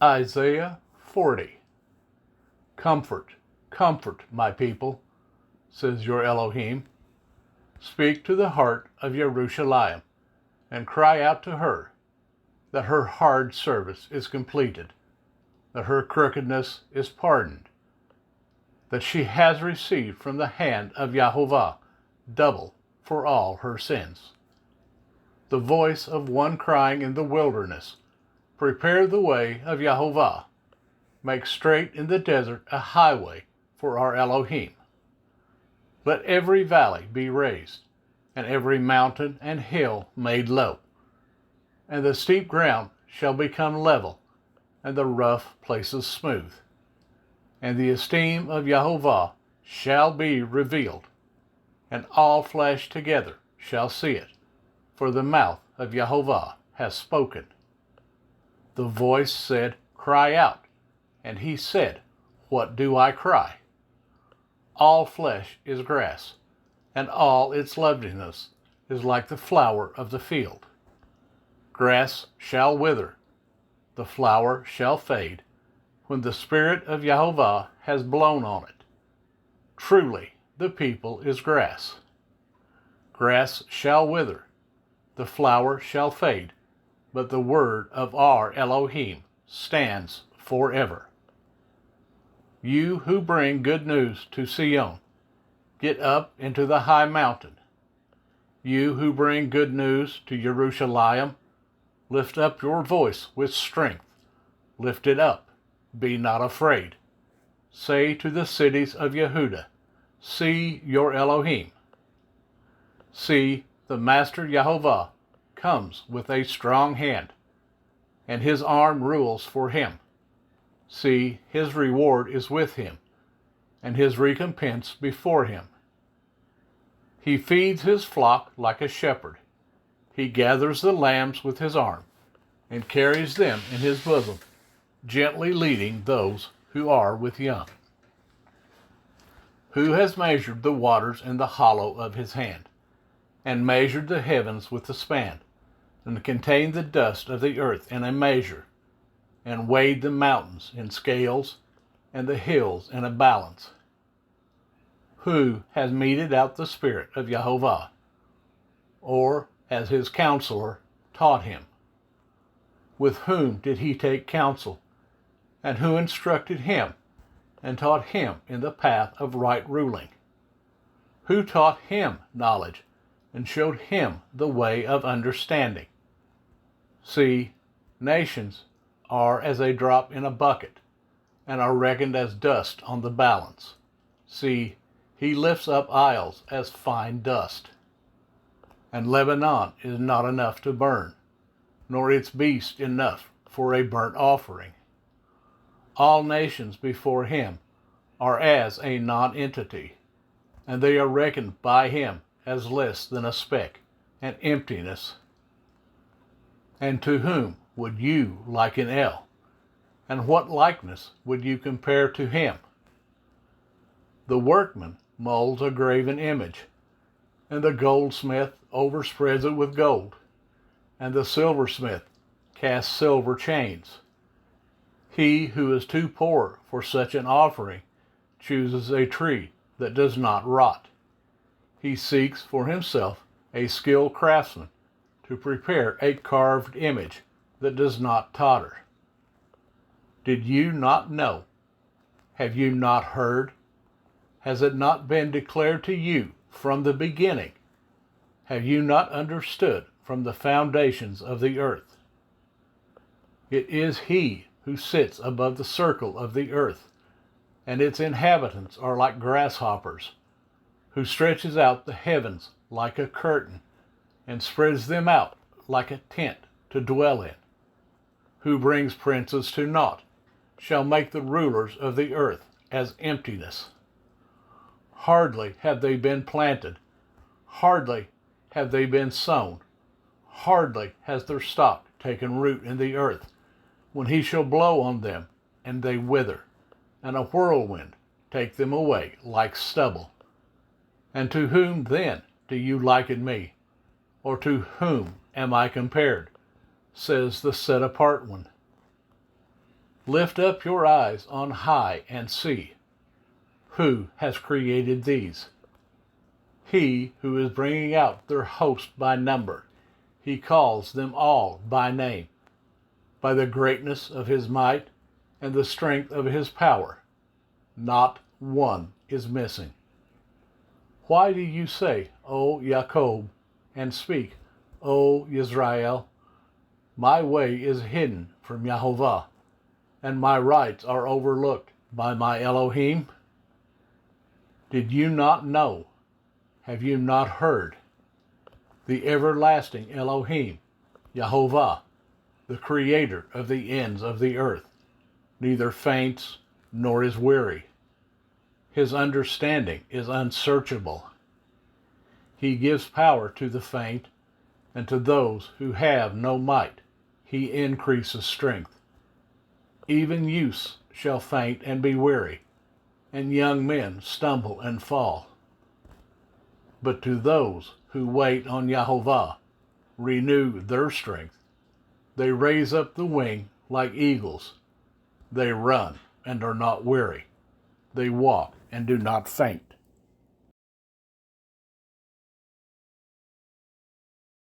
Isaiah 40. Comfort, comfort my people, says your Elohim. Speak to the heart of Jerusalem, and cry out to her that her hard service is completed, that her crookedness is pardoned, that she has received from the hand of Yahovah double for all her sins. The voice of one crying in the wilderness, prepare the way of Yahovah, make straight in the desert a highway for our Elohim. Let every valley be raised, and every mountain and hill made low, and the steep ground shall become level, and the rough places smooth. And the esteem of Yahovah shall be revealed, and all flesh together shall see it, for the mouth of Yahovah has spoken. The voice said, cry out, and he said, what do I cry? All flesh is grass, and all its loveliness is like the flower of the field. Grass shall wither, the flower shall fade, when the Spirit of Yahovah has blown on it. Truly, the people is grass. Grass shall wither, the flower shall fade, but the word of our Elohim stands forever. You who bring good news to Sion, get up into the high mountain. You who bring good news to Jerusalem, lift up your voice with strength. Lift it up, be not afraid. Say to the cities of Yehuda, see your Elohim. See, the Master Yahovah comes with a strong hand, and his arm rules for him. See, his reward is with him, and his recompense before him. He feeds his flock like a shepherd. He gathers the lambs with his arm, and carries them in his bosom, gently leading those who are with young. Who has measured the waters in the hollow of his hand, and measured the heavens with a span, and contained the dust of the earth in a measure, and weighed the mountains in scales, and the hills in a balance? Who has meted out the Spirit of Yahovah, or as his counselor taught him? With whom did he take counsel, and who instructed him, and taught him in the path of right ruling? Who taught him knowledge, and showed him the way of understanding? See, nations are as a drop in a bucket, and are reckoned as dust on the balance. See, he lifts up isles as fine dust. And Lebanon is not enough to burn, nor its beast enough for a burnt offering. All nations before him are as a non-entity, and they are reckoned by him as less than a speck, and emptiness. And to whom would you liken El? And what likeness would you compare to him? The workman molds a graven image, and the goldsmith overspreads it with gold, and the silversmith casts silver chains. He who is too poor for such an offering chooses a tree that does not rot. He seeks for himself a skilled craftsman to prepare a carved image that does not totter. Did you not know? Have you not heard? Has it not been declared to you from the beginning? Have you not understood from the foundations of the earth? It is he who sits above the circle of the earth, and its inhabitants are like grasshoppers, who stretches out the heavens like a curtain, and spreads them out like a tent to dwell in, who brings princes to naught, shall make the rulers of the earth as emptiness. Hardly have they been planted, hardly have they been sown, hardly has their stock taken root in the earth, when he shall blow on them, and they wither, and a whirlwind take them away like stubble. And to whom then do you liken me? Or to whom am I compared? Says the set-apart one. Lift up your eyes on high and see. Who has created these? He who is bringing out their host by number. He calls them all by name. By the greatness of his might and the strength of his power, not one is missing. Why do you say, O Jacob, and speak, O Israel? My way is hidden from Jehovah, and my rights are overlooked by my Elohim. Did you not know? Have you not heard? The everlasting Elohim, Jehovah, the creator of the ends of the earth, neither faints nor is weary. His understanding is unsearchable. He gives power to the faint, and to those who have no might he increases strength. Even youths shall faint and be weary, and young men stumble and fall. But to those who wait on Jehovah, renew their strength. They raise up the wing like eagles. They run and are not weary. They walk and do not faint.